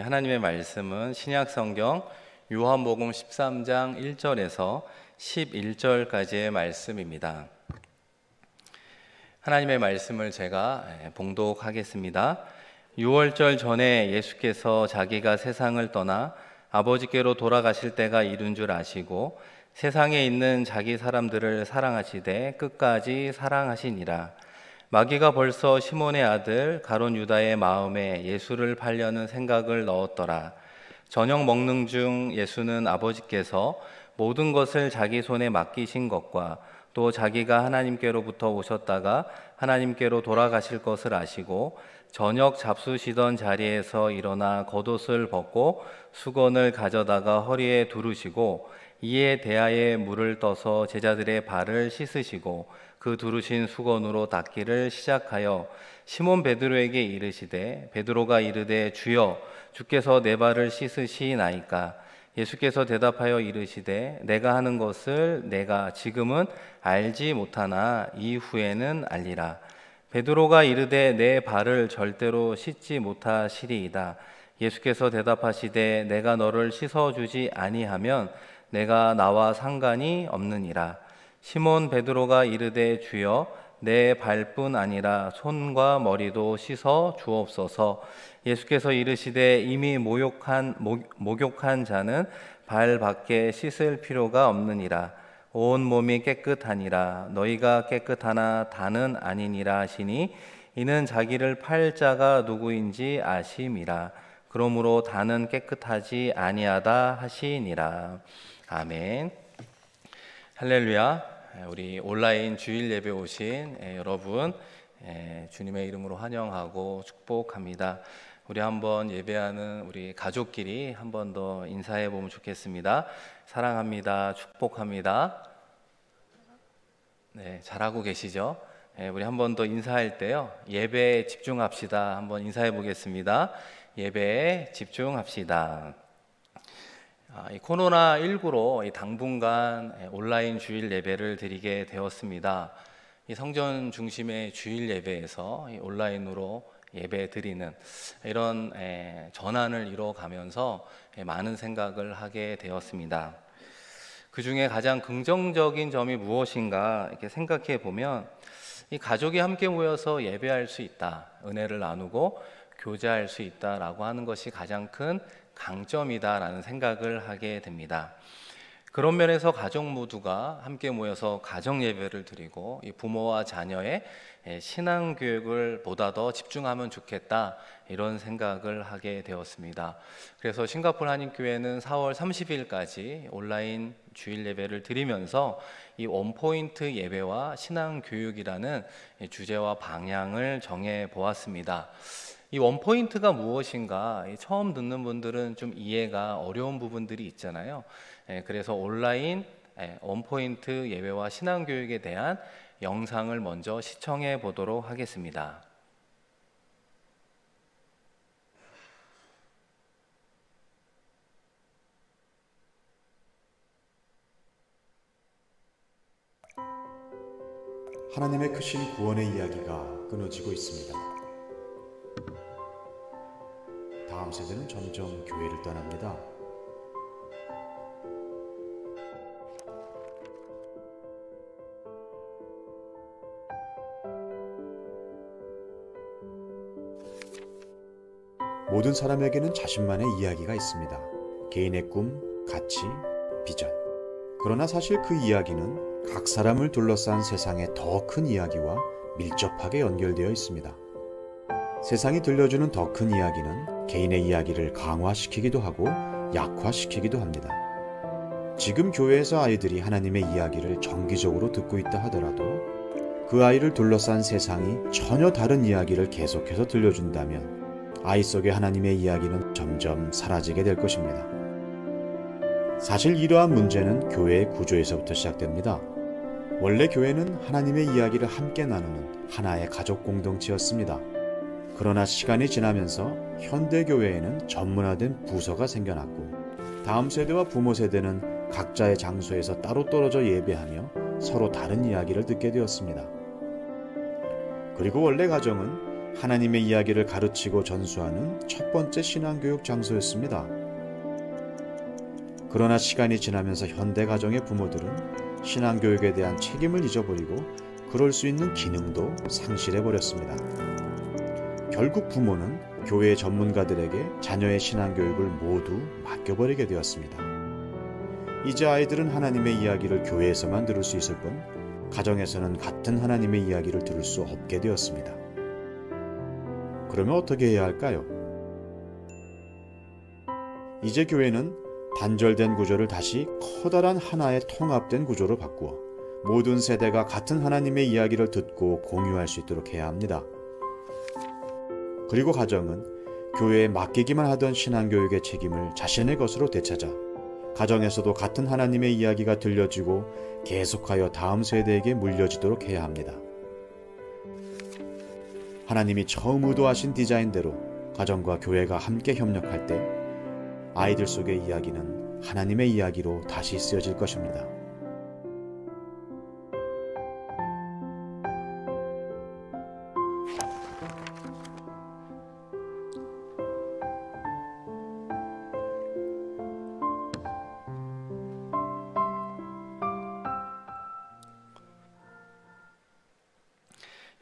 하나님의 말씀은 신약성경 요한복음 13장 1절에서 11절까지의 말씀입니다. 하나님의 말씀을 제가 봉독하겠습니다. 6월절 전에 예수께서 자기가 세상을 떠나 아버지께로 돌아가실 때가 이른 줄 아시고 세상에 있는 자기 사람들을 사랑하시되 끝까지 사랑하시니라. 마귀가 벌써 시몬의 아들 가룟 유다의 마음에 예수를 팔려는 생각을 넣었더라. 저녁 먹는 중 예수는 아버지께서 모든 것을 자기 손에 맡기신 것과 또 자기가 하나님께로부터 오셨다가 하나님께로 돌아가실 것을 아시고 저녁 잡수시던 자리에서 일어나 겉옷을 벗고 수건을 가져다가 허리에 두르시고 이에 대야에 물을 떠서 제자들의 발을 씻으시고 그 두르신 수건으로 닦기를 시작하여 시몬 베드로에게 이르시되 베드로가 이르되 주여 주께서 내 발을 씻으시나이까. 예수께서 대답하여 이르시되 내가 하는 것을 내가 지금은 알지 못하나 이후에는 알리라. 베드로가 이르되 내 발을 절대로 씻지 못하시리이다. 예수께서 대답하시되 내가 너를 씻어주지 아니하면 내가 나와 상관이 없느니라. 시몬 베드로가 이르되 주여 내 발뿐 아니라 손과 머리도 씻어 주옵소서. 예수께서 이르시되 이미 목욕한 자는 발밖에 씻을 필요가 없느니라. 온 몸이 깨끗하니라. 너희가 깨끗하나 다는 아니니라 하시니 이는 자기를 팔 자가 누구인지 아심이라. 그러므로 다는 깨끗하지 아니하다 하시니라. 아멘. 할렐루야. 우리 온라인 주일 예배 오신 여러분 주님의 이름으로 환영하고 축복합니다. 우리 한번 예배하는 우리 가족끼리 한 번 더 인사해 보면 좋겠습니다. 사랑합니다. 축복합니다. 네, 잘하고 계시죠? 우리 한 번 더 인사할 때요, 예배에 집중합시다. 한번 인사해 보겠습니다. 예배에 집중합시다. 이 코로나19로 당분간 온라인 주일 예배를 드리게 되었습니다. 이 성전 중심의 주일 예배에서 온라인으로 예배 드리는 이런 전환을 이뤄가면서 많은 생각을 하게 되었습니다. 그 중에 가장 긍정적인 점이 무엇인가 이렇게 생각해 보면 이 가족이 함께 모여서 예배할 수 있다, 은혜를 나누고 교제할 수 있다라고 하는 것이 가장 큰 강점이다라는 생각을 하게 됩니다. 그런 면에서 가족 모두가 함께 모여서 가정 예배를 드리고 이 부모와 자녀의 신앙 교육을 보다 더 집중하면 좋겠다, 이런 생각을 하게 되었습니다. 그래서 싱가포르 한인교회는 4월 30일까지 온라인 주일 예배를 드리면서 이 원포인트 예배와 신앙 교육이라는 주제와 방향을 정해 보았습니다. 이 원포인트가 무엇인가 처음 듣는 분들은 좀 이해가 어려운 부분들이 있잖아요. 그래서 온라인 원포인트 예배와 신앙교육에 대한 영상을 먼저 시청해 보도록 하겠습니다. 하나님의 크신 구원의 이야기가 끊어지고 있습니다. 다음 세대는 점점 교회를 떠납니다. 모든 사람에게는 자신만의 이야기가 있습니다. 개인의 꿈, 가치, 비전. 그러나 사실 그 이야기는 각 사람을 둘러싼 세상의 더 큰 이야기와 밀접하게 연결되어 있습니다. 세상이 들려주는 더 큰 이야기는 개인의 이야기를 강화시키기도 하고 약화시키기도 합니다. 지금 교회에서 아이들이 하나님의 이야기를 정기적으로 듣고 있다 하더라도 그 아이를 둘러싼 세상이 전혀 다른 이야기를 계속해서 들려준다면 아이 속의 하나님의 이야기는 점점 사라지게 될 것입니다. 사실 이러한 문제는 교회의 구조에서부터 시작됩니다. 원래 교회는 하나님의 이야기를 함께 나누는 하나의 가족 공동체였습니다. 그러나 시간이 지나면서 현대교회에는 전문화된 부서가 생겨났고 다음 세대와 부모 세대는 각자의 장소에서 따로 떨어져 예배하며 서로 다른 이야기를 듣게 되었습니다. 그리고 원래 가정은 하나님의 이야기를 가르치고 전수하는 첫 번째 신앙교육 장소였습니다. 그러나 시간이 지나면서 현대 가정의 부모들은 신앙교육에 대한 책임을 잊어버리고 그럴 수 있는 기능도 상실해버렸습니다. 결국 부모는 교회 전문가들에게 자녀의 신앙교육을 모두 맡겨버리게 되었습니다. 이제 아이들은 하나님의 이야기를 교회에서만 들을 수 있을 뿐 가정에서는 같은 하나님의 이야기를 들을 수 없게 되었습니다. 그러면 어떻게 해야 할까요? 이제 교회는 단절된 구조를 다시 커다란 하나의 통합된 구조로 바꾸어 모든 세대가 같은 하나님의 이야기를 듣고 공유할 수 있도록 해야 합니다. 그리고 가정은 교회에 맡기기만 하던 신앙교육의 책임을 자신의 것으로 되찾아 가정에서도 같은 하나님의 이야기가 들려지고 계속하여 다음 세대에게 물려지도록 해야 합니다. 하나님이 처음 의도하신 디자인대로 가정과 교회가 함께 협력할 때 아이들 속의 이야기는 하나님의 이야기로 다시 쓰여질 것입니다.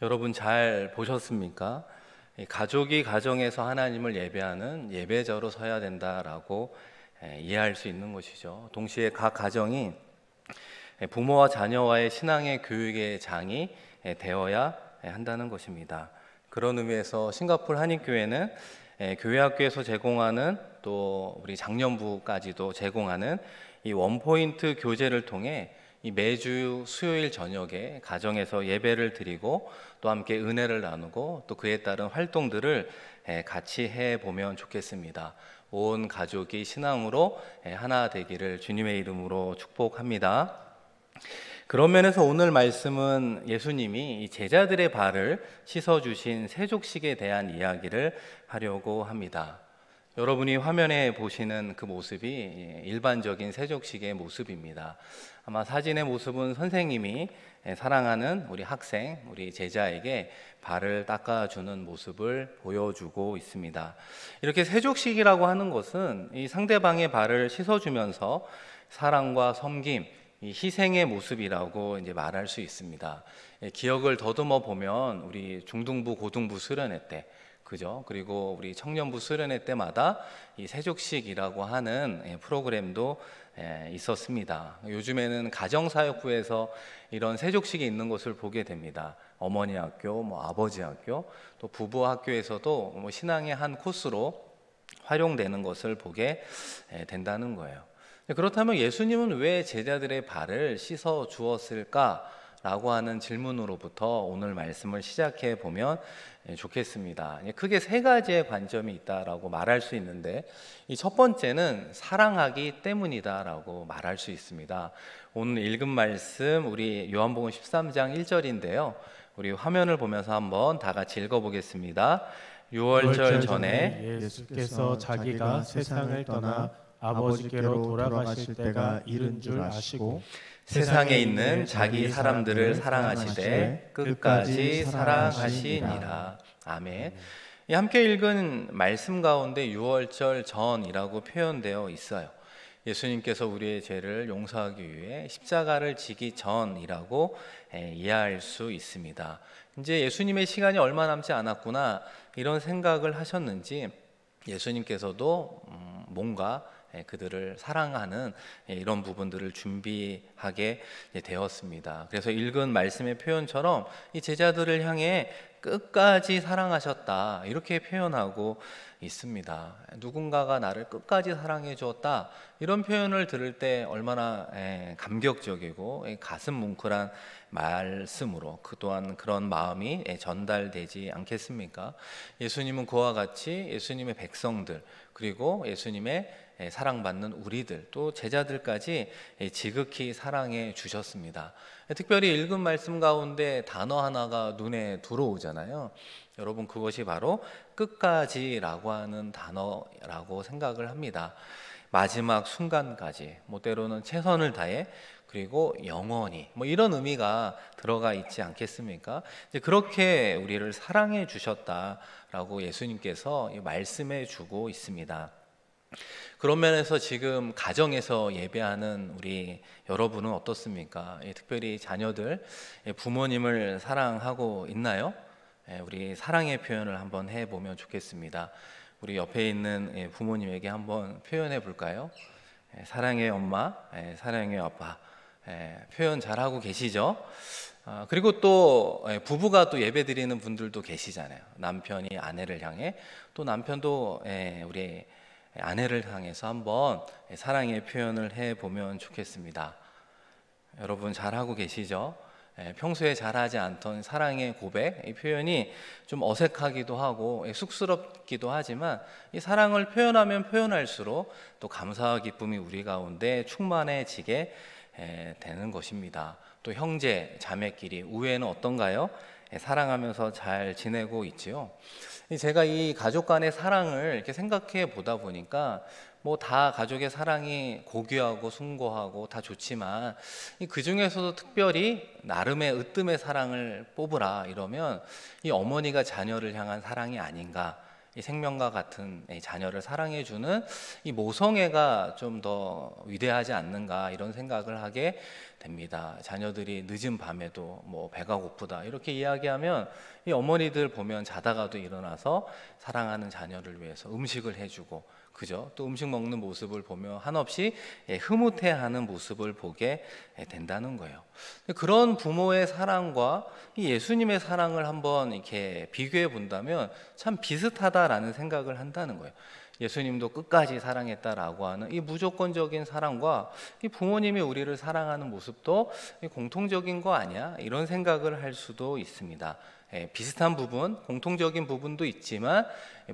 여러분 잘 보셨습니까? 가족이 가정에서 하나님을 예배하는 예배자로 서야 된다라고 이해할 수 있는 것이죠. 동시에 각 가정이 부모와 자녀와의 신앙의 교육의 장이 되어야 한다는 것입니다. 그런 의미에서 싱가포르 한인교회는 교회학교에서 제공하는 또 우리 장년부까지도 제공하는 이 원포인트 교재를 통해 이 매주 수요일 저녁에 가정에서 예배를 드리고 또 함께 은혜를 나누고 또 그에 따른 활동들을 같이 해보면 좋겠습니다. 온 가족이 신앙으로 하나 되기를 주님의 이름으로 축복합니다. 그런 면에서 오늘 말씀은 예수님이 이 제자들의 발을 씻어주신 세족식에 대한 이야기를 하려고 합니다. 여러분이 화면에 보시는 그 모습이 일반적인 세족식의 모습입니다. 아마 사진의 모습은 선생님이 사랑하는 우리 학생, 우리 제자에게 발을 닦아주는 모습을 보여주고 있습니다. 이렇게 세족식이라고 하는 것은 이 상대방의 발을 씻어주면서 사랑과 섬김, 이 희생의 모습이라고 이제 말할 수 있습니다. 기억을 더듬어 보면 우리 중등부, 고등부 수련회 때 그죠? 그리고 우리 청년부 수련회 때마다 이 세족식이라고 하는 프로그램도 있었습니다. 요즘에는 가정사역부에서 이런 세족식이 있는 것을 보게 됩니다. 어머니 학교, 아버지 학교, 또 부부 학교에서도 신앙의 한 코스로 활용되는 것을 보게 된다는 거예요. 그렇다면 예수님은 왜 제자들의 발을 씻어 주었을까? 라고 하는 질문으로부터 오늘 말씀을 시작해 보면 좋겠습니다. 크게 세 가지의 관점이 있다라고 말할 수 있는데 이 첫 번째는 사랑하기 때문이다라고 말할 수 있습니다. 오늘 읽은 말씀 우리 요한복음 13장 1절인데요. 우리 화면을 보면서 한번 다 같이 읽어보겠습니다. 유월절 전에 예수께서 자기가 세상을 떠나 아버지께로 돌아가실 때가 이른 줄 아시고 세상에 있는 자기 사람들을 사랑하시되 끝까지 사랑하시니라. 아멘. 함께 읽은 말씀 가운데 유월절 전이라고 표현되어 있어요. 예수님께서 우리의 죄를 용서하기 위해 십자가를 지기 전이라고 이해할 수 있습니다. 이제 예수님의 시간이 얼마 남지 않았구나 이런 생각을 하셨는지 예수님께서도 뭔가 그들을 사랑하는 이런 부분들을 준비하게 되었습니다. 그래서 읽은 말씀의 표현처럼 이 제자들을 향해 끝까지 사랑하셨다 이렇게 표현하고 있습니다. 누군가가 나를 끝까지 사랑해 주었다 이런 표현을 들을 때 얼마나 감격적이고 가슴 뭉클한 말씀으로 그 또한 그런 마음이 전달되지 않겠습니까? 예수님은 그와 같이 예수님의 백성들 그리고 예수님의 사랑받는 우리들 또 제자들까지 지극히 사랑해 주셨습니다. 특별히 읽은 말씀 가운데 단어 하나가 눈에 들어오잖아요. 여러분 그것이 바로 끝까지라고 하는 단어라고 생각을 합니다. 마지막 순간까지 때로는 최선을 다해 그리고 영원히 뭐 이런 의미가 들어가 있지 않겠습니까? 이제 그렇게 우리를 사랑해 주셨다라고 예수님께서 말씀해 주고 있습니다. 그런 면에서 지금 가정에서 예배하는 우리 여러분은 어떻습니까? 특별히 자녀들, 부모님을 사랑하고 있나요? 우리 사랑의 표현을 한번 해보면 좋겠습니다. 우리 옆에 있는 부모님에게 한번 표현해 볼까요? 사랑해 엄마, 사랑해 아빠. 표현 잘하고 계시죠? 그리고 또 부부가 또 예배 드리는 분들도 계시잖아요. 남편이 아내를 향해, 또 남편도 우리 아내를 향해서 한번 사랑의 표현을 해보면 좋겠습니다. 여러분 잘하고 계시죠? 평소에 잘하지 않던 사랑의 고백, 이 표현이 좀 어색하기도 하고 쑥스럽기도 하지만 이 사랑을 표현하면 표현할수록 또 감사와 기쁨이 우리 가운데 충만해지게 되는 것입니다. 또 형제, 자매끼리 우애는 어떤가요? 사랑하면서 잘 지내고 있지요. 제가 이 가족 간의 사랑을 이렇게 생각해 보다 보니까 뭐 다 가족의 사랑이 고귀하고 숭고하고 다 좋지만 그 중에서도 특별히 나름의 으뜸의 사랑을 뽑으라 이러면 이 어머니가 자녀를 향한 사랑이 아닌가, 이 생명과 같은 자녀를 사랑해주는 이 모성애가 좀 더 위대하지 않는가 이런 생각을 하게 됩니다. 자녀들이 늦은 밤에도 뭐 배가 고프다 이렇게 이야기하면 이 어머니들 보면 자다가도 일어나서 사랑하는 자녀를 위해서 음식을 해주고, 그죠? 또 음식 먹는 모습을 보면 한없이 흐뭇해하는 모습을 보게 된다는 거예요. 그런 부모의 사랑과 이 예수님의 사랑을 한번 이렇게 비교해 본다면 참 비슷하다라는 생각을 한다는 거예요. 예수님도 끝까지 사랑했다라고 하는 이 무조건적인 사랑과 이 부모님이 우리를 사랑하는 모습도 공통적인 거 아니야? 이런 생각을 할 수도 있습니다. 비슷한 부분, 공통적인 부분도 있지만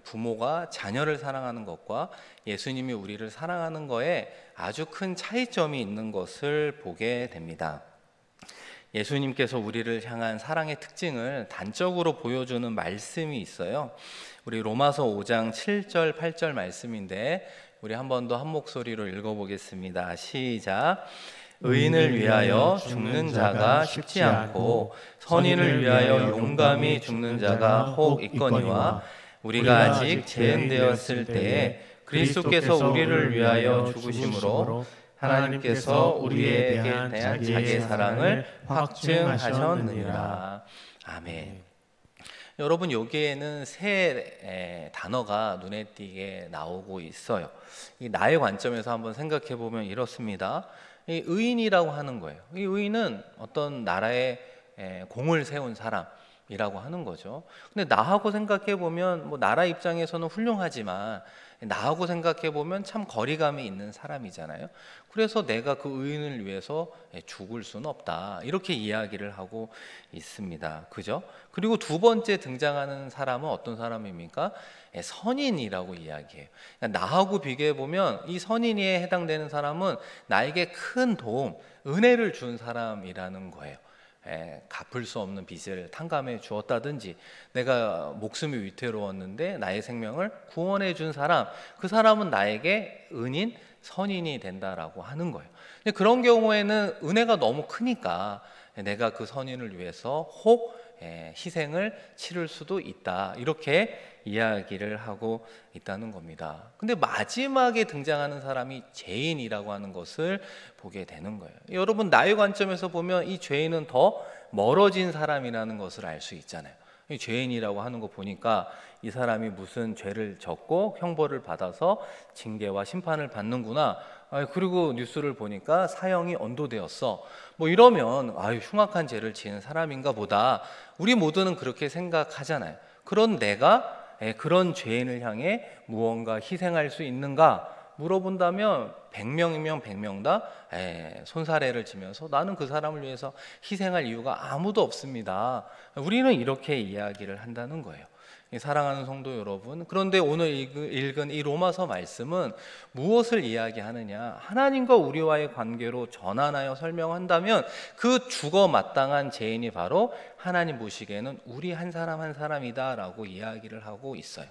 부모가 자녀를 사랑하는 것과 예수님이 우리를 사랑하는 거에 아주 큰 차이점이 있는 것을 보게 됩니다. 예수님께서 우리를 향한 사랑의 특징을 단적으로 보여주는 말씀이 있어요. 우리 로마서 5장 7절 8절 말씀인데 우리 한 번 더 한 목소리로 읽어보겠습니다. 시작. 의인을 위하여 죽는 자가 쉽지 않고 선인을 위하여 용감히 죽는 자가 혹 있거니와 우리가 아직 재현되었을 때에 그리스도께서 우리를 위하여 죽으심으로 하나님께서 우리에 대한 자기의 사랑을 확증하셨느니라. 아멘. 여러분, 여기에는 세 단어가 눈에 띄게 나오고 있어요. 이 나의 관점에서 한번 생각해 보면 이렇습니다. 이 의인이라고 하는 거예요. 이 의인은 어떤 나라에 공을 세운 사람이라고 하는 거죠. 근데 나하고 생각해 보면 뭐 나라 입장에서는 훌륭하지만 나하고 생각해 보면 참 거리감이 있는 사람이잖아요. 그래서 내가 그 의인을 위해서 죽을 수는 없다, 이렇게 이야기를 하고 있습니다. 그죠? 그리고 두 번째 등장하는 사람은 어떤 사람입니까? 선인이라고 이야기해요. 그러니까 나하고 비교해 보면 이 선인에 해당되는 사람은 나에게 큰 도움, 은혜를 준 사람이라는 거예요. 갚을 수 없는 빚을 탕감해 주었다든지, 내가 목숨이 위태로웠는데 나의 생명을 구원해 준 사람, 그 사람은 나에게 은인, 선인이 된다라고 하는 거예요. 근데 그런 경우에는 은혜가 너무 크니까 내가 그 선인을 위해서 혹 희생을 치를 수도 있다, 이렇게 이야기를 하고 있다는 겁니다. 근데 마지막에 등장하는 사람이 죄인이라고 하는 것을 보게 되는 거예요. 여러분, 나의 관점에서 보면 이 죄인은 더 멀어진 사람이라는 것을 알 수 있잖아요. 이 죄인이라고 하는 거 보니까 이 사람이 무슨 죄를 졌고 형벌을 받아서 징계와 심판을 받는구나. 그리고 뉴스를 보니까 사형이 언도되었어. 뭐 이러면 흉악한 죄를 지은 사람인가 보다, 우리 모두는 그렇게 생각하잖아요. 그런 내가 그런 죄인을 향해 무언가 희생할 수 있는가 물어본다면 100명이면 100명 다 손사래를 치면서 나는 그 사람을 위해서 희생할 이유가 아무도 없습니다. 우리는 이렇게 이야기를 한다는 거예요. 사랑하는 성도 여러분, 그런데 오늘 읽은 이 로마서 말씀은 무엇을 이야기하느냐? 하나님과 우리와의 관계로 전환하여 설명한다면 그 죽어 마땅한 죄인이 바로 하나님 보시기에는 우리 한 사람 한 사람이다 라고 이야기를 하고 있어요.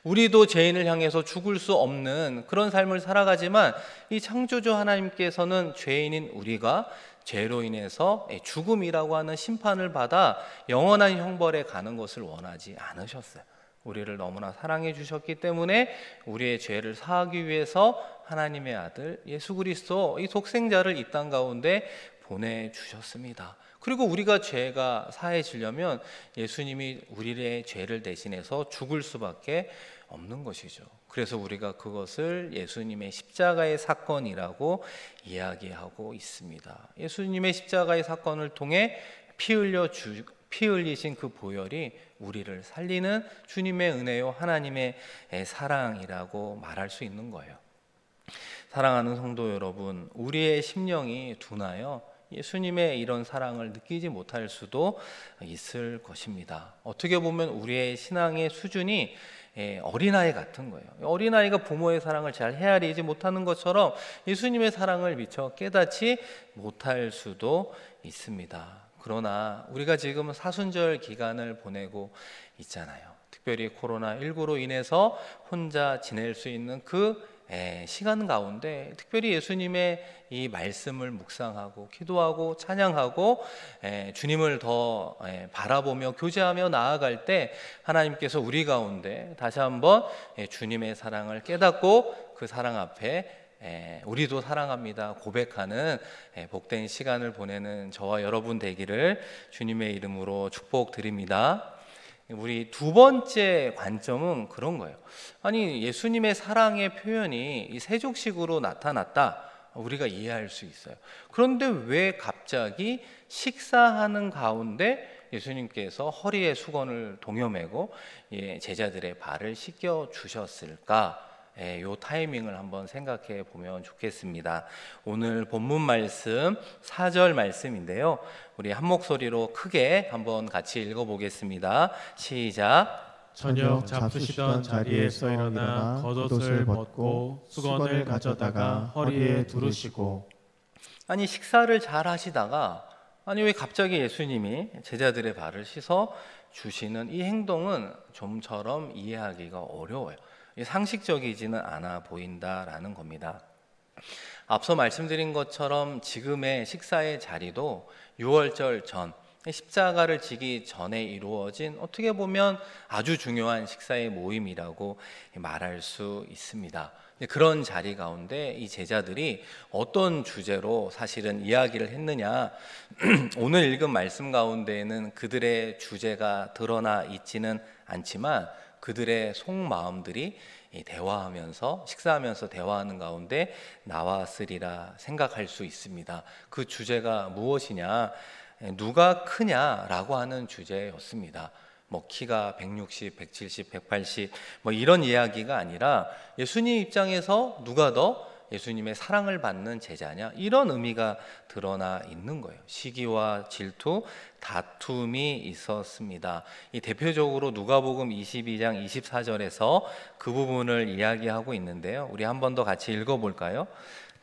우리도 죄인을 향해서 죽을 수 없는 그런 삶을 살아가지만 이 창조주 하나님께서는 죄인인 우리가 죄로 인해서 죽음이라고 하는 심판을 받아 영원한 형벌에 가는 것을 원하지 않으셨어요. 우리를 너무나 사랑해 주셨기 때문에 우리의 죄를 사하기 위해서 하나님의 아들 예수 그리스도 이 독생자를 이 땅 가운데 보내주셨습니다. 그리고 우리가 죄가 사해지려면 예수님이 우리의 죄를 대신해서 죽을 수밖에 없는 것이죠. 그래서 우리가 그것을 예수님의 십자가의 사건이라고 이야기하고 있습니다. 예수님의 십자가의 사건을 통해 피 흘리신 그 보혈이 우리를 살리는 주님의 은혜요 하나님의 사랑이라고 말할 수 있는 거예요. 사랑하는 성도 여러분, 우리의 심령이 둔하여 예수님의 이런 사랑을 느끼지 못할 수도 있을 것입니다. 어떻게 보면 우리의 신앙의 수준이 어린아이 같은 거예요. 어린아이가 부모의 사랑을 잘 헤아리지 못하는 것처럼 예수님의 사랑을 미처 깨닫지 못할 수도 있습니다. 그러나 우리가 지금 사순절 기간을 보내고 있잖아요. 특별히 코로나19로 인해서 혼자 지낼 수 있는 그 시간 가운데 특별히 예수님의 이 말씀을 묵상하고 기도하고 찬양하고 주님을 더 바라보며 교제하며 나아갈 때 하나님께서 우리 가운데 다시 한번 주님의 사랑을 깨닫고 그 사랑 앞에 우리도 사랑합니다 고백하는 복된 시간을 보내는 저와 여러분 되기를 주님의 이름으로 축복드립니다. 우리 두 번째 관점은 그런 거예요. 아니, 예수님의 사랑의 표현이 이 세족식으로 나타났다, 우리가 이해할 수 있어요. 그런데 왜 갑자기 식사하는 가운데 예수님께서 허리에 수건을 동여매고 제자들의 발을 씻겨 주셨을까? 요 타이밍을 한번 생각해 보면 좋겠습니다. 오늘 본문 말씀 4절 말씀인데요, 우리 한 목소리로 크게 한번 같이 읽어보겠습니다. 시작. 저녁 잡수시던 자리에서 일어나 겉옷을 벗고 수건을 가져다가 허리에 두르시고. 아니, 식사를 잘 하시다가 아니 왜 갑자기 예수님이 제자들의 발을 씻어 주시는 이 행동은 좀처럼 이해하기가 어려워요. 상식적이지는 않아 보인다라는 겁니다. 앞서 말씀드린 것처럼 지금의 식사의 자리도 유월절 전 십자가를 지기 전에 이루어진 어떻게 보면 아주 중요한 식사의 모임이라고 말할 수 있습니다. 그런 자리 가운데 이 제자들이 어떤 주제로 사실은 이야기를 했느냐, 오늘 읽은 말씀 가운데에는 그들의 주제가 드러나 있지는 않지만 그들의 속마음들이 대화하면서 식사하면서 대화하는 가운데 나왔으리라 생각할 수 있습니다. 그 주제가 무엇이냐, 누가 크냐라고 하는 주제였습니다. 뭐 키가 160, 170, 180 뭐 이런 이야기가 아니라 예수님 입장에서 누가 더 예수님의 사랑을 받는 제자냐, 이런 의미가 드러나 있는 거예요. 시기와 질투, 다툼이 있었습니다. 이 대표적으로 누가복음 22장 24절에서 그 부분을 이야기하고 있는데요, 우리 한 번 더 같이 읽어볼까요?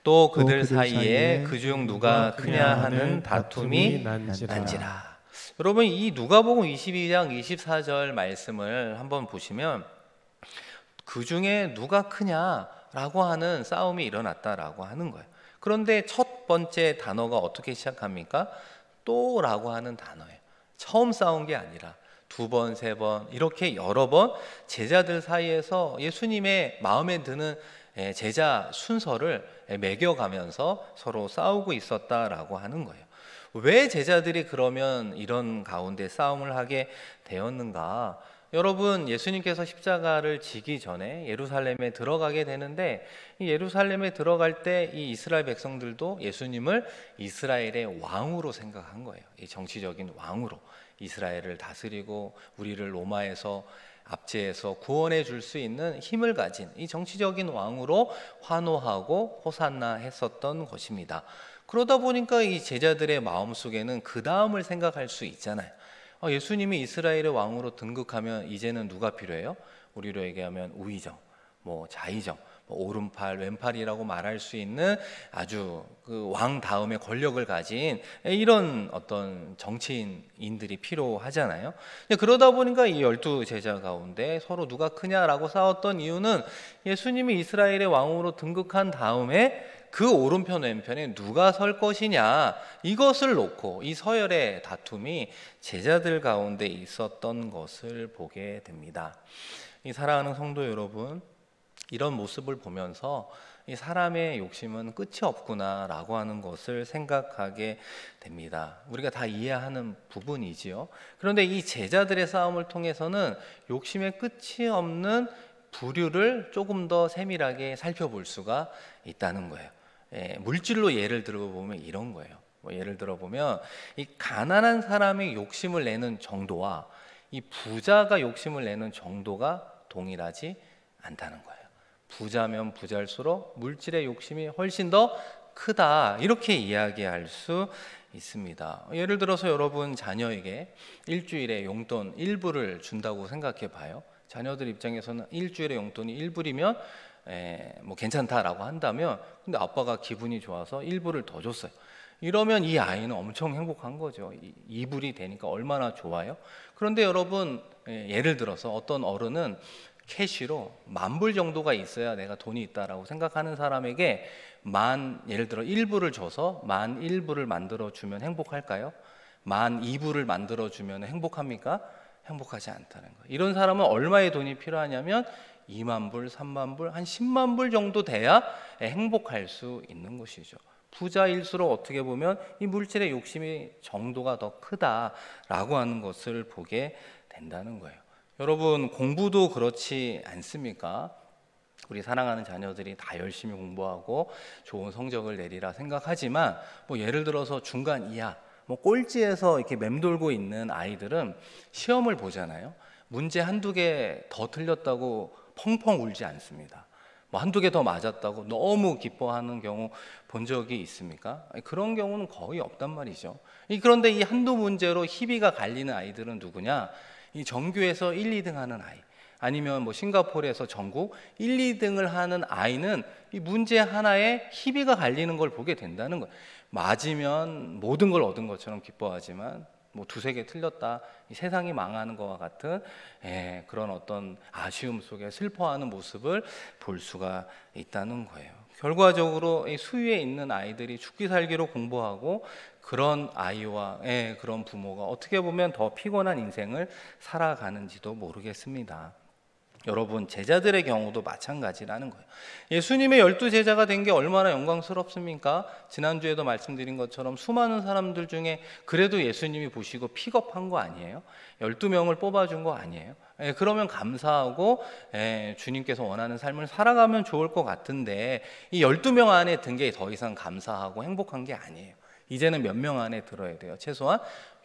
또 그들 사이에 그중 누가 크냐 하는 다툼이 난지라. 여러분, 이 누가복음 22장 24절 말씀을 한번 보시면 그 중에 누가 크냐라고 하는 싸움이 일어났다라고 하는 거예요. 그런데 첫 번째 단어가 어떻게 시작합니까? 또라고 하는 단어예요. 처음 싸운 게 아니라 두 번, 세 번 이렇게 여러 번 제자들 사이에서 예수님의 마음에 드는 제자 순서를 매겨가면서 서로 싸우고 있었다라고 하는 거예요. 왜 제자들이 그러면 이런 가운데 싸움을 하게 되었는가? 여러분, 예수님께서 십자가를 지기 전에 예루살렘에 들어가게 되는데 이 예루살렘에 들어갈 때 이 이스라엘 백성들도 예수님을 이스라엘의 왕으로 생각한 거예요. 이 정치적인 왕으로 이스라엘을 다스리고 우리를 로마에서 압제해서 구원해 줄 수 있는 힘을 가진 이 정치적인 왕으로 환호하고 호산나 했었던 것입니다. 그러다 보니까 이 제자들의 마음속에는 그 다음을 생각할 수 있잖아요. 예수님이 이스라엘의 왕으로 등극하면 이제는 누가 필요해요? 우리로 얘기하면 우의정, 뭐 자의정, 오른팔, 왼팔이라고 말할 수 있는 아주 그 왕 다음의 권력을 가진 이런 어떤 정치인들이 필요하잖아요. 그러다 보니까 이 12 제자 가운데 서로 누가 크냐라고 싸웠던 이유는 예수님이 이스라엘의 왕으로 등극한 다음에 그 오른편 왼편에 누가 설 것이냐, 이것을 놓고 이 서열의 다툼이 제자들 가운데 있었던 것을 보게 됩니다. 이 사랑하는 성도 여러분, 이런 모습을 보면서 이 사람의 욕심은 끝이 없구나라고 하는 것을 생각하게 됩니다. 우리가 다 이해하는 부분이지요. 그런데 이 제자들의 싸움을 통해서는 욕심의 끝이 없는 부류를 조금 더 세밀하게 살펴볼 수가 있다는 거예요. 물질로 예를 들어보면 이런 거예요. 예를 들어보면 이 가난한 사람이 욕심을 내는 정도와 이 부자가 욕심을 내는 정도가 동일하지 않다는 거예요. 부자면 부자일수록 물질의 욕심이 훨씬 더 크다, 이렇게 이야기할 수 있습니다. 예를 들어서 여러분 자녀에게 일주일에 용돈 1불을 준다고 생각해 봐요. 자녀들 입장에서는 일주일에 용돈이 1불이면 뭐 괜찮다라고 한다면, 근데 아빠가 기분이 좋아서 1불을 더 줬어요. 이러면 이 아이는 엄청 행복한 거죠. 2불이 되니까 얼마나 좋아요. 그런데 여러분, 예를 들어서 어떤 어른은 캐시로 10,000불 정도가 있어야 내가 돈이 있다라고 생각하는 사람에게 예를 들어 1불을 줘서 10,001불을 만들어 주면 행복할까요? 10,002불을 만들어 주면 행복합니까? 행복하지 않다는 거예요. 이런 사람은 얼마의 돈이 필요하냐면 20,000불, 30,000불, 한 100,000불 정도 돼야 행복할 수 있는 것이죠. 부자일수록 어떻게 보면 이 물질의 욕심이 정도가 더 크다라고 하는 것을 보게 된다는 거예요. 여러분, 공부도 그렇지 않습니까? 우리 사랑하는 자녀들이 다 열심히 공부하고 좋은 성적을 내리라 생각하지만, 예를 들어서 중간 이하, 꼴찌에서 이렇게 맴돌고 있는 아이들은 시험을 보잖아요. 문제 한두 개 더 틀렸다고 펑펑 울지 않습니다. 한두 개 더 맞았다고 너무 기뻐하는 경우 본 적이 있습니까? 그런 경우는 거의 없단 말이죠. 그런데 이 한두 문제로 희비가 갈리는 아이들은 누구냐? 이 전교에서 1, 2등 하는 아이, 아니면 싱가포르에서 전국 1, 2등을 하는 아이는 이 문제 하나에 희비가 갈리는 걸 보게 된다는 거예요. 맞으면 모든 걸 얻은 것처럼 기뻐하지만 두세 개 틀렸다, 이 세상이 망하는 것과 같은 그런 어떤 아쉬움 속에 슬퍼하는 모습을 볼 수가 있다는 거예요. 결과적으로 이 수위에 있는 아이들이 죽기 살기로 공부하고, 그런 아이와 그런 부모가 어떻게 보면 더 피곤한 인생을 살아가는지도 모르겠습니다. 여러분, 제자들의 경우도 마찬가지라는 거예요. 예수님의 12 제자가 된 게 얼마나 영광스럽습니까? 지난주에도 말씀드린 것처럼 수많은 사람들 중에 그래도 예수님이 보시고 픽업한 거 아니에요? 12명을 뽑아준 거 아니에요? 그러면 감사하고 주님께서 원하는 삶을 살아가면 좋을 것 같은데, 이 12명 안에 든 게 더 이상 감사하고 행복한 게 아니에요. 이제는 몇 명 안에 들어야 돼요? 최소한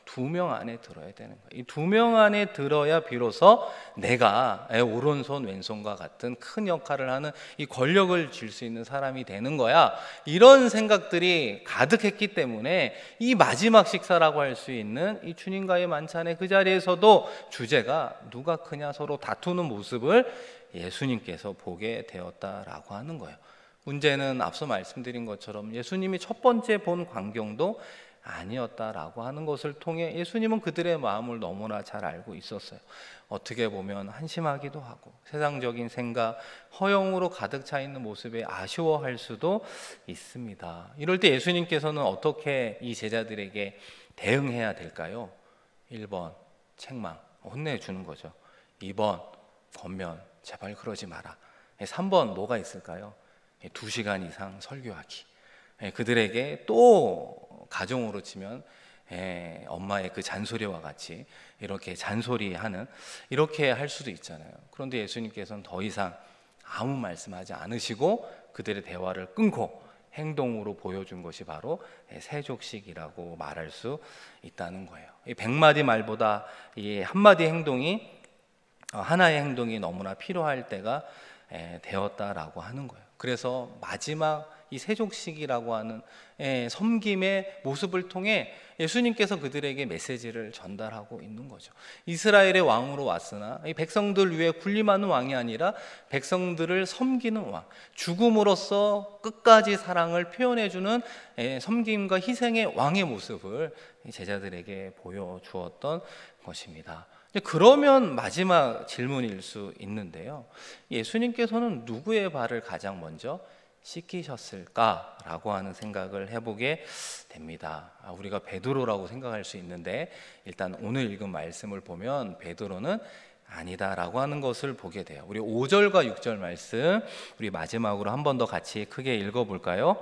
2명 안에 들어야 되는 거예요. 이 2명 안에 들어야 비로소 내가 오른손 왼손과 같은 큰 역할을 하는 이 권력을 쥘 수 있는 사람이 되는 거야. 이런 생각들이 가득했기 때문에 이 마지막 식사라고 할 수 있는 이 주님과의 만찬의 그 자리에서도 주제가 누가 크냐 서로 다투는 모습을 예수님께서 보게 되었다라고 하는 거예요. 문제는 앞서 말씀드린 것처럼 예수님이 첫 번째 본 광경도 아니었다라고 하는 것을 통해 예수님은 그들의 마음을 너무나 잘 알고 있었어요. 어떻게 보면 한심하기도 하고 세상적인 생각, 허영으로 가득 차 있는 모습에 아쉬워할 수도 있습니다. 이럴 때 예수님께서는 어떻게 이 제자들에게 대응해야 될까요? 1번 책망, 혼내주는 거죠. 2번 권면, 제발 그러지 마라. 3번 뭐가 있을까요? 2시간 이상 설교하기. 그들에게 또 가정으로 치면 엄마의 그 잔소리와 같이 이렇게 잔소리하는, 이렇게 할 수도 있잖아요. 그런데 예수님께서는 더 이상 아무 말씀하지 않으시고 그들의 대화를 끊고 행동으로 보여준 것이 바로 세족식이라고 말할 수 있다는 거예요. 이 100마디 말보다 이 한마디 행동이, 하나의 행동이 너무나 필요할 때가 되었다라고 하는 거예요. 그래서 마지막 이 세족식이라고 하는 섬김의 모습을 통해 예수님께서 그들에게 메시지를 전달하고 있는 거죠. 이스라엘의 왕으로 왔으나 이 백성들 위에 군림하는 왕이 아니라 백성들을 섬기는 왕, 죽음으로써 끝까지 사랑을 표현해주는 섬김과 희생의 왕의 모습을 제자들에게 보여주었던 것입니다. 그러면 마지막 질문일 수 있는데요, 예수님께서는 누구의 발을 가장 먼저 씻기셨을까라고 하는 생각을 해보게 됩니다. 우리가 베드로라고 생각할 수 있는데, 일단 오늘 읽은 말씀을 보면 베드로는 아니다라고 하는 것을 보게 돼요. 우리 5절과 6절 말씀 우리 마지막으로 한 번 더 같이 크게 읽어볼까요?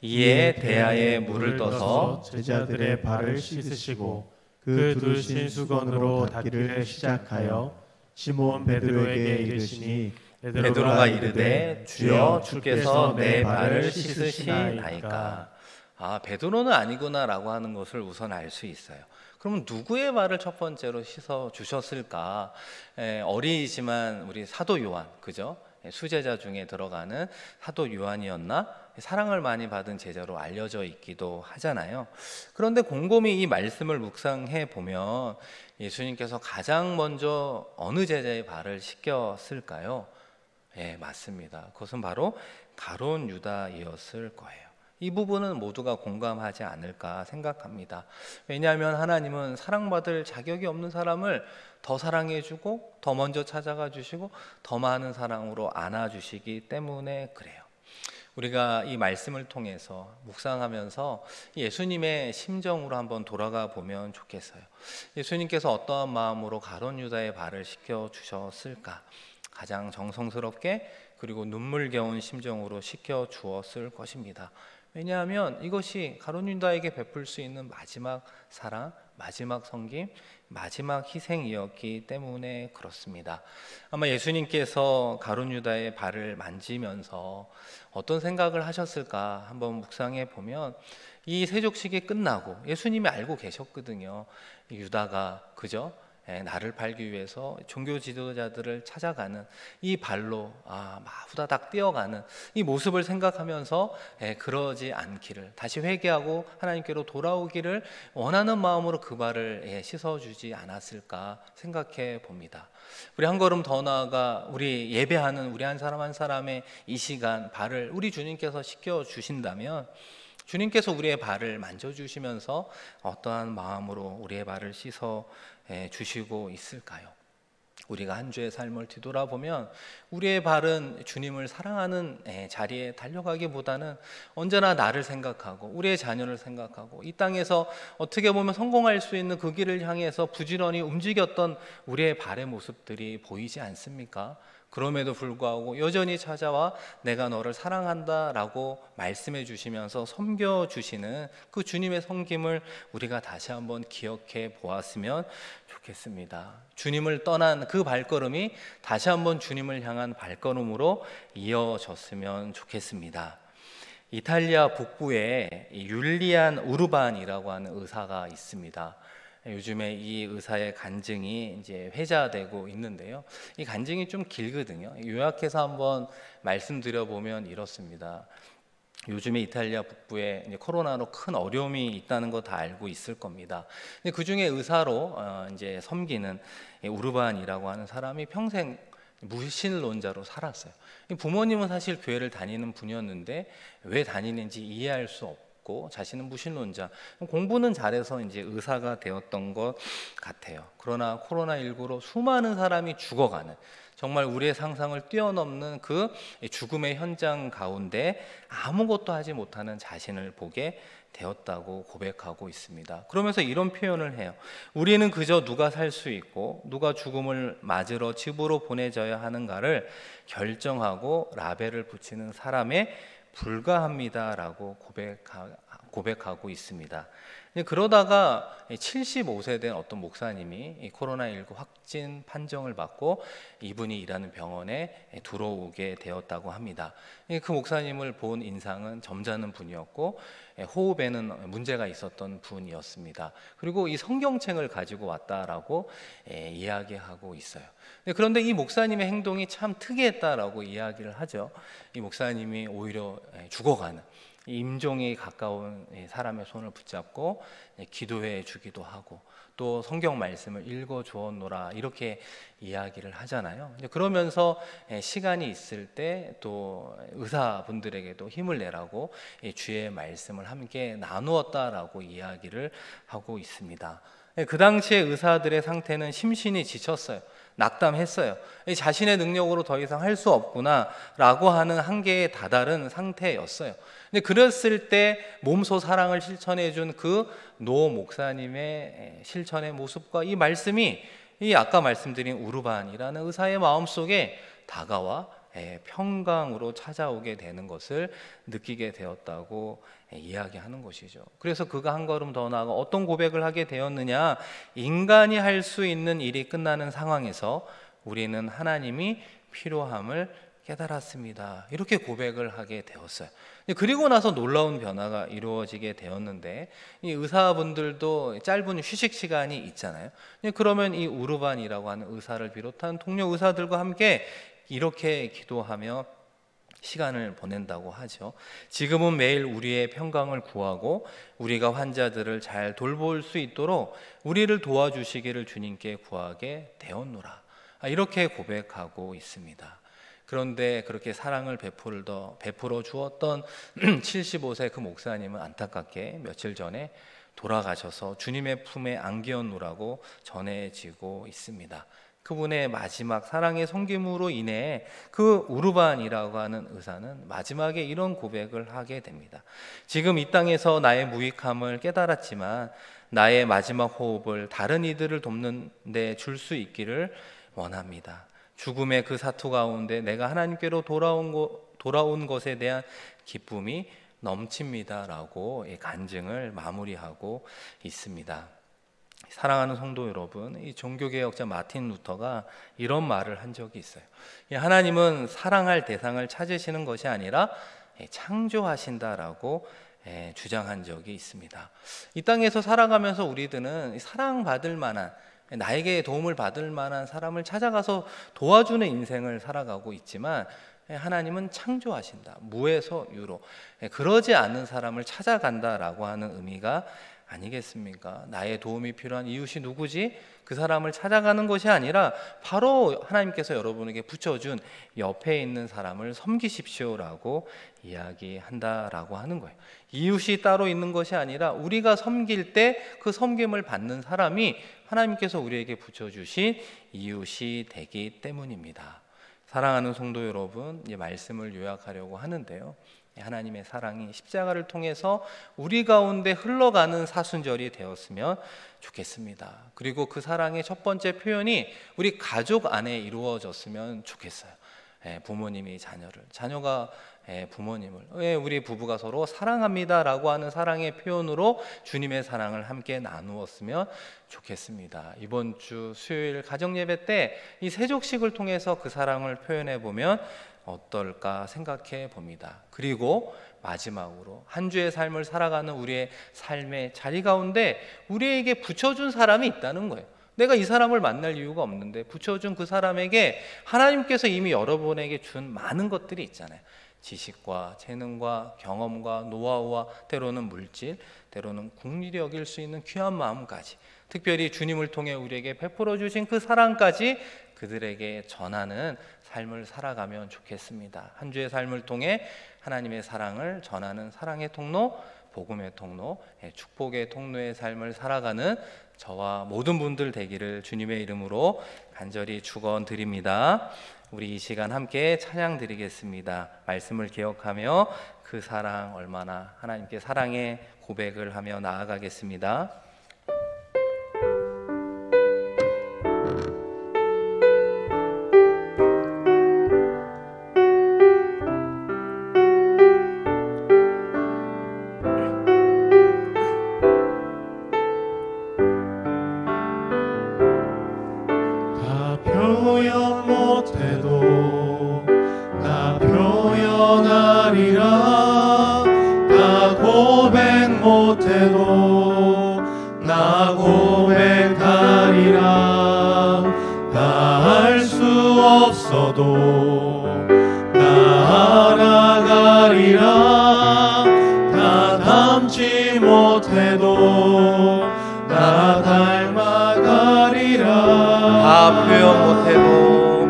이에 대야에 물을 떠서 제자들의 발을 씻으시고 그 두르신 수건으로 닦기를 시작하여 시몬 베드로에게 이르시니 베드로가 이르되 주여 주께서 내 발을 씻으시나이까. 베드로는 아니구나라고 하는 것을 우선 알 수 있어요. 그러면 누구의 발을 첫 번째로 씻어 주셨을까? 어리지만 우리 사도 요한, 그죠? 수제자 중에 들어가는 사도 요한이었나? 사랑을 많이 받은 제자로 알려져 있기도 하잖아요. 그런데 곰곰이 이 말씀을 묵상해 보면 예수님께서 가장 먼저 어느 제자의 발을 씻겼을까요? 맞습니다. 그것은 바로 가룟 유다이었을 거예요. 이 부분은 모두가 공감하지 않을까 생각합니다. 왜냐하면 하나님은 사랑받을 자격이 없는 사람을 더 사랑해주고 더 먼저 찾아가 주시고 더 많은 사랑으로 안아주시기 때문에 그래요. 우리가 이 말씀을 통해서 묵상하면서 예수님의 심정으로 한번 돌아가 보면 좋겠어요. 예수님께서 어떠한 마음으로 가룟 유다의 발을 씻겨 주셨을까? 가장 정성스럽게 그리고 눈물겨운 심정으로 씻겨 주었을 것입니다. 왜냐하면 이것이 가룟 유다에게 베풀 수 있는 마지막 사랑, 마지막 섬김, 마지막 희생이었기 때문에 그렇습니다. 아마 예수님께서 가룟 유다의 발을 만지면서 어떤 생각을 하셨을까 한번 묵상해 보면, 이 세족식이 끝나고 예수님이 알고 계셨거든요. 유다가, 그죠? 나를 팔기 위해서 종교 지도자들을 찾아가는 이 발로 막 후다닥 뛰어가는 이 모습을 생각하면서 그러지 않기를, 다시 회개하고 하나님께로 돌아오기를 원하는 마음으로 그 발을 씻어주지 않았을까 생각해 봅니다. 우리 한 걸음 더 나아가 우리 예배하는 우리 한 사람 한 사람의 이 시간 발을 우리 주님께서 씻겨주신다면, 주님께서 우리의 발을 만져주시면서 어떠한 마음으로 우리의 발을 씻어 주시고 있을까요? 우리가 한 주의 삶을 뒤돌아보면 우리의 발은 주님을 사랑하는 자리에 달려가기보다는 언제나 나를 생각하고 우리의 자녀를 생각하고 이 땅에서 어떻게 보면 성공할 수 있는 그 길을 향해서 부지런히 움직였던 우리의 발의 모습들이 보이지 않습니까? 그럼에도 불구하고 여전히 찾아와 내가 너를 사랑한다 라고 말씀해 주시면서 섬겨 주시는 그 주님의 섬김을 우리가 다시 한번 기억해 보았으면 좋겠습니다. 주님을 떠난 그 발걸음이 다시 한번 주님을 향한 발걸음으로 이어졌으면 좋겠습니다. 이탈리아 북부에 율리안 우르반이라고 하는 의사가 있습니다. 요즘에 이 의사의 간증이 이제 회자되고 있는데요. 이 간증이 좀 길거든요. 요약해서 한번 말씀드려 보면 이렇습니다. 요즘에 이탈리아 북부에 이제 코로나로 큰 어려움이 있다는 거 다 알고 있을 겁니다. 근데 그 중에 의사로 이제 섬기는 우르반이라고 하는 사람이 평생 무신론자로 살았어요. 부모님은 사실 교회를 다니는 분이었는데 왜 다니는지 이해할 수 없고, 자신은 무신론자, 공부는 잘해서 이제 의사가 되었던 것 같아요. 그러나 코로나19로 수많은 사람이 죽어가는, 정말 우리의 상상을 뛰어넘는 그 죽음의 현장 가운데 아무것도 하지 못하는 자신을 보게 되었다고 고백하고 있습니다. 그러면서 이런 표현을 해요. 우리는 그저 누가 살 수 있고 누가 죽음을 맞으러 집으로 보내져야 하는가를 결정하고 라벨을 붙이는 사람에 불과합니다라고 고백하고 있습니다. 그러다가 75세 된 어떤 목사님이 이 코로나19 확진 판정을 받고 이분이 일하는 병원에 들어오게 되었다고 합니다. 그 목사님을 본 인상은 점잖은 분이었고 호흡에는 문제가 있었던 분이었습니다. 그리고 이 성경책을 가지고 왔다라고 이야기하고 있어요. 그런데 이 목사님의 행동이 참 특이했다라고 이야기를 하죠. 이 목사님이 오히려 죽어가는 임종이 가까운 사람의 손을 붙잡고 기도해 주기도 하고 또 성경 말씀을 읽어 주었노라 이렇게 이야기를 하잖아요. 그러면서 시간이 있을 때 또 의사분들에게도 힘을 내라고 주의 말씀을 함께 나누었다라고 이야기를 하고 있습니다. 그 당시에 의사들의 상태는 심신이 지쳤어요. 낙담했어요. 자신의 능력으로 더 이상 할 수 없구나라고 하는 한계에 다다른 상태였어요. 근데 그랬을 때 몸소 사랑을 실천해 준 그 노 목사님의 실천의 모습과 이 말씀이 이 아까 말씀드린 우르반이라는 의사의 마음속에 다가와 평강으로 찾아오게 되는 것을 느끼게 되었다고 이야기하는 것이죠. 그래서 그가 한 걸음 더 나아가 어떤 고백을 하게 되었느냐, 인간이 할 수 있는 일이 끝나는 상황에서 우리는 하나님이 필요함을 깨달았습니다. 이렇게 고백을 하게 되었어요. 그리고 나서 놀라운 변화가 이루어지게 되었는데 이 의사분들도 짧은 휴식 시간이 있잖아요. 그러면 이 우르반이라고 하는 의사를 비롯한 동료 의사들과 함께 이렇게 기도하며 시간을 보낸다고 하죠. 지금은 매일 우리의 평강을 구하고 우리가 환자들을 잘 돌볼 수 있도록 우리를 도와주시기를 주님께 구하게 되었노라. 이렇게 고백하고 있습니다. 그런데 그렇게 사랑을 베풀어 주었던 75세 그 목사님은 안타깝게 며칠 전에 돌아가셔서 주님의 품에 안기었노라고 전해지고 있습니다. 그분의 마지막 사랑의 섬김으로 인해 그 우르반이라고 하는 의사는 마지막에 이런 고백을 하게 됩니다. 지금 이 땅에서 나의 무익함을 깨달았지만 나의 마지막 호흡을 다른 이들을 돕는 데 줄 수 있기를 원합니다. 죽음의 그 사투 가운데 내가 하나님께로 돌아온 것에 대한 기쁨이 넘칩니다라고 간증을 마무리하고 있습니다. 사랑하는 성도 여러분, 이 종교개혁자 마틴 루터가 이런 말을 한 적이 있어요. 하나님은 사랑할 대상을 찾으시는 것이 아니라 창조하신다라고 주장한 적이 있습니다. 이 땅에서 살아가면서 우리들은 사랑받을 만한, 나에게 도움을 받을 만한 사람을 찾아가서 도와주는 인생을 살아가고 있지만 하나님은 창조하신다. 무에서 유로. 그러지 않은 사람을 찾아간다라고 하는 의미가 아니겠습니까? 나의 도움이 필요한 이웃이 누구지? 그 사람을 찾아가는 것이 아니라 바로 하나님께서 여러분에게 붙여준 옆에 있는 사람을 섬기십시오라고 이야기한다라고 하는 거예요. 이웃이 따로 있는 것이 아니라 우리가 섬길 때 그 섬김을 받는 사람이 하나님께서 우리에게 붙여주신 이웃이 되기 때문입니다. 사랑하는 성도 여러분, 이 말씀을 요약하려고 하는데요. 하나님의 사랑이 십자가를 통해서 우리 가운데 흘러가는 사순절이 되었으면 좋겠습니다. 그리고 그 사랑의 첫 번째 표현이 우리 가족 안에 이루어졌으면 좋겠어요. 부모님이 자녀를, 자녀가 부모님을, 우리 부부가 서로 사랑합니다라고 하는 사랑의 표현으로 주님의 사랑을 함께 나누었으면 좋겠습니다. 이번 주 수요일 가정예배 때 이 세족식을 통해서 그 사랑을 표현해 보면 어떨까 생각해 봅니다. 그리고 마지막으로 한 주의 삶을 살아가는 우리의 삶의 자리 가운데 우리에게 붙여준 사람이 있다는 거예요. 내가 이 사람을 만날 이유가 없는데 붙여준 그 사람에게 하나님께서 이미 여러분에게 준 많은 것들이 있잖아요. 지식과 재능과 경험과 노하우와 때로는 물질, 때로는 국리를 여길 수 있는 귀한 마음까지, 특별히 주님을 통해 우리에게 베풀어 주신 그 사랑까지 그들에게 전하는 삶을 살아가면 좋겠습니다. 한 주의 삶을 통해 하나님의 사랑을 전하는 사랑의 통로, 복음의 통로, 축복의 통로의 삶을 살아가는 저와 모든 분들 되기를 주님의 이름으로 간절히 축원드립니다. 우리 이 시간 함께 찬양 드리겠습니다. 말씀을 기억하며 그 사랑 얼마나 하나님께 사랑의 고백을 하며 나아가겠습니다. 나 알아가리라. 다 닮지 못해도 나 닮아가리라. 다 표현 못해도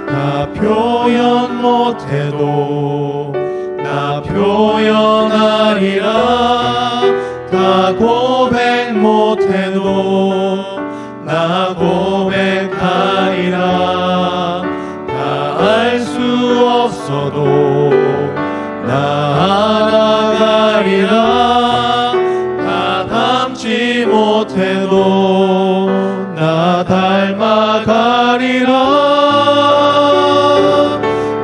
나 표현 못해도 나 표현하리라. 다 고백 못해도 나 고백하리라. 다 알 수 없어도 나 알아가리라. 다 닮지 못해도 나 닮아가리라.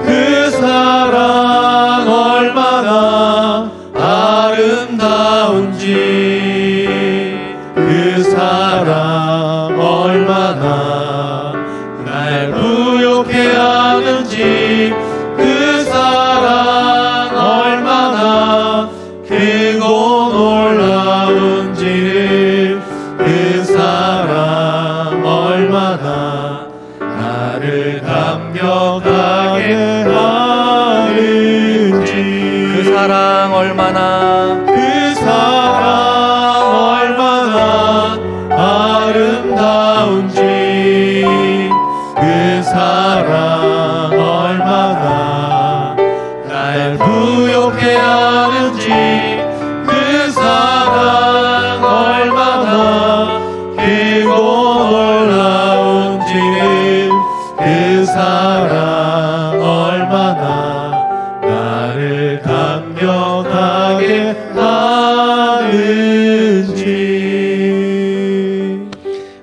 그 사랑 얼마나 아름다운지, 그 사랑 얼마나 날 부욕해 하는지, 그 사랑 얼마나 크고 놀라운지를, 그 사랑 얼마나 나를 감격하게 하는지, 그 사랑 얼마나 그 사랑 얼마나 아름다운지, 그 사랑 얼마나 날 부욕해 하는지, 그 사랑 얼마나 크고 놀라운지를, 그 사랑 얼마나 나를 감격하게 하는지.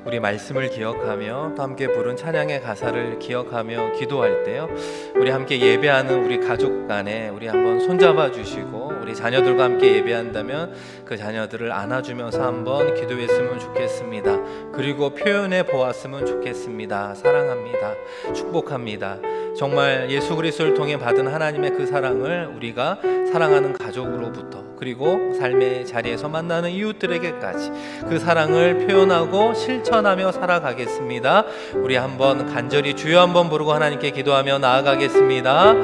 우리 말씀을 기억하며 또 함께 부른 찬양의 가사를 기억하며 기도할 때요, 우리 함께 예배하는 우리 가족 간에 우리 한번 손잡아 주시고, 우리 자녀들과 함께 예배한다면 그 자녀들을 안아주면서 한번 기도했으면 좋겠습니다. 그리고 표현해 보았으면 좋겠습니다. 사랑합니다. 축복합니다. 정말 예수 그리스도를 통해 받은 하나님의 그 사랑을 우리가 사랑하는 가족으로부터, 그리고 삶의 자리에서 만나는 이웃들에게까지 그 사랑을 표현하고 실천하며 살아가겠습니다. 우리 한번 간절히 주여 한번 부르고 하나님께 기도하며 나아가겠습니다.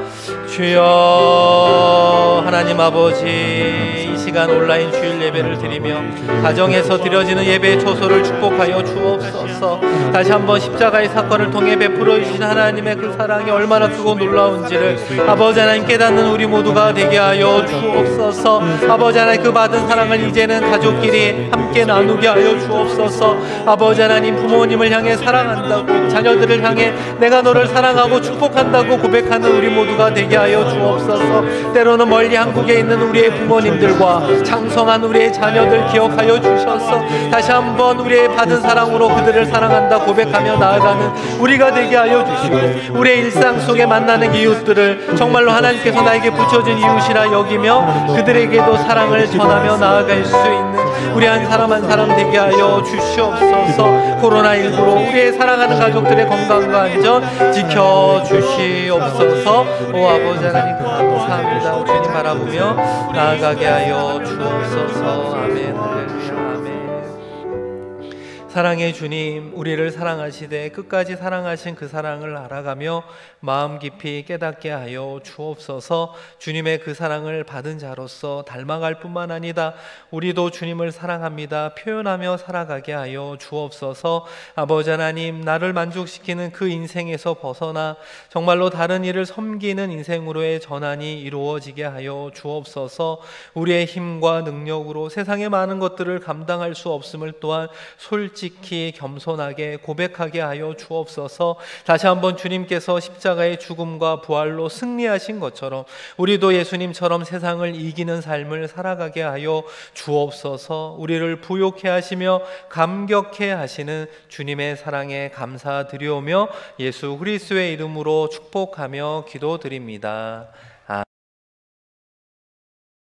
주여, 하나님 아버지, 이 시간 온라인 주일 예배를 드리며 가정에서 드려지는 예배의 초소를 축복하여 주옵소서. 다시 한번 십자가의 사건을 통해 베풀어 주신 하나님의 그 사랑이 얼마나 크고 놀라운지를 아버지 하나님 깨닫는 우리 모두가 되게 하여 주옵소서. 아버지 하나님, 그 받은 사랑을 이제는 가족끼리 함께 나누게 하여 주옵소서. 아버지 하나님, 부모님을 향해 사랑한다고, 자녀들을 향해 내가 너를 사랑하고 축복한다고 고백하는 우리 모두가 되게 하여 주옵소서. 때로는 멀리 한국에 있는 우리의 부모님들과 장성한 우리의 자녀들 기억하여 주셔서 다시 한번 우리의 받은 사랑으로 그들을 사랑한다 고백하며 나아가는 우리가 되게 하여 주시고, 우리의 일상 속에 만나는 이웃들을 정말로 하나님께서 나에게 붙여준 이웃이라 여기며 그들에게도 사랑을 전하며 나아갈 수 있는 우리 한 사람 한 사람 되게 하여 주시옵소서. 코로나19로 우리의 사랑하는 가족들의 건강과 안전 지켜주시옵소서. 오 아버지 하나님 감사합니다. 우리 주님 바라보며 나아가게 하여 주옵소서. 아멘. 할렐루야. 아멘. 사랑의 주님, 우리를 사랑하시되 끝까지 사랑하신 그 사랑을 알아가며 마음 깊이 깨닫게 하여 주옵소서. 주님의 그 사랑을 받은 자로서 닮아갈 뿐만 아니다, 우리도 주님을 사랑합니다 표현하며 살아가게 하여 주옵소서. 아버지 하나님, 나를 만족시키는 그 인생에서 벗어나 정말로 다른 이를 섬기는 인생으로의 전환이 이루어지게 하여 주옵소서. 우리의 힘과 능력으로 세상의 많은 것들을 감당할 수 없음을 또한 솔직히 겸손하게 고백하게 하여 주옵소서. 다시 한번 주님께서 십자가의 죽음과 부활로 승리하신 것처럼 우리도 예수님처럼 세상을 이기는 삶을 살아가게 하여 주옵소서. 우리를 부욕해 하시며 감격해 하시는 주님의 사랑에 감사드리오며 예수 그리스도의 이름으로 축복하며 기도드립니다.